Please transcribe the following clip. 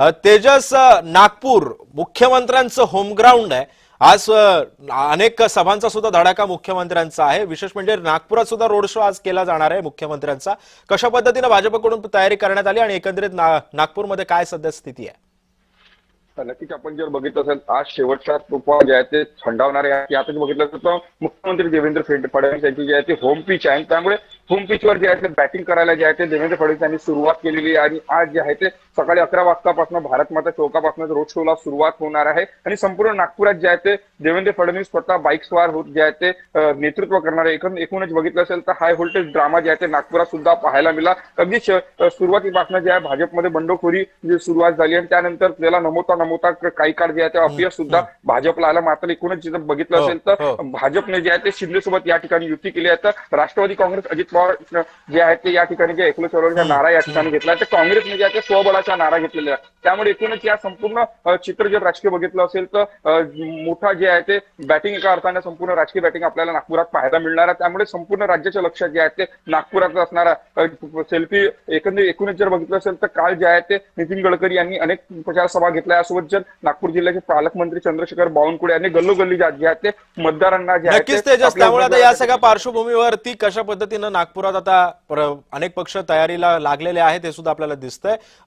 तेजस, नागपूर मुख्यमंत्र्यांचं होमग्राऊंड आहे. आज अनेक सभांचा सुद्धा धडाका मुख्यमंत्र्यांचा आहे. विशेष म्हणजे नागपुरात सुद्धा रोड शो आज केला जाणार आहे मुख्यमंत्र्यांचा. कशा पद्धतीने भाजपकडून तयारी करण्यात आली आणि एकंदरीत नागपूरमध्ये काय सध्या स्थिती आहे? नक्कीच आपण जर बघितलं असेल आज शेवटचा टप्पा जे आहे ते थंडावणारे आहे. यातच बघितलं तर मुख्यमंत्री देवेंद्र फडणवीस यांची जे आहे ते होम पिच आहे. त्यामुळे होम पिचवर जे आहे ते बॅटिंग करायला जे आहे ते देवेंद्र फडणवीस यांनी सुरुवात केलेली आहे आणि आज जे आहे ते सकाळी 11 वाजतापासून भारत माता चौकापासून रोड शोला सुरुवात होणार आहे आणि संपूर्ण नागपुरात जे आहे ते देवेंद्र फडणवीस स्वतः बाईक स्वार होत जे आहे ते नेतृत्व करणार आहे. एकूणच बघितलं असेल तर हाय व्होल्टेज ड्रामा जे आहे ते नागपुरात सुद्धा पाहायला मिळाला. अगदी सुरुवातीपासून जे आहे भाजपमध्ये बंडखोरी सुरुवात झाली आणि त्यानंतर त्याला नमवता काही काळ जे आहे ते अपयश सुद्धा भाजपला आलं. मात्र एकूणच जिथं बघितलं असेल तर भाजपने जे आहे ते शिंदे सोबत या ठिकाणी युती केली आहे. तर राष्ट्रवादी काँग्रेस अजित पवार जे आहे ते या ठिकाणी जे एकलो चळवळीचा नारा या ठिकाणी घेतला तर काँग्रेसने जे आहे ते स्वबळाचा नारा घेतलेला आहे. त्यामुळे एकूणच या संपूर्ण चित्र जर राजकीय बघितलं असेल तर मोठा जे आहे ते बॅटिंग एका अर्थाने संपूर्ण राजकीय बॅटिंग आपल्याला नागपुरात पाहायला मिळणार आहे. त्यामुळे संपूर्ण राज्याच्या लक्षात जे आहे ते नागपुरात असणारा सेल्फी एकूणच जर बघितलं असेल तर काल जे आहे ते नितीन गडकरी यांनी अनेक प्रचार सभा घेतल्या. यासोबत जर नागपूर जिल्ह्याचे पालकमंत्री चंद्रशेखर बावनकुळे यांनी गल्लोगल्ली जे आहे ते मतदारांना जे नक्कीच तेजस, त्यामुळे आता या सगळ्या पार्श्वभूमीवरती कशा पद्धतीनं नागपुरात आता अनेक पक्ष तयारीला लागलेले आहेत हे सुद्धा आपल्याला दिसतंय.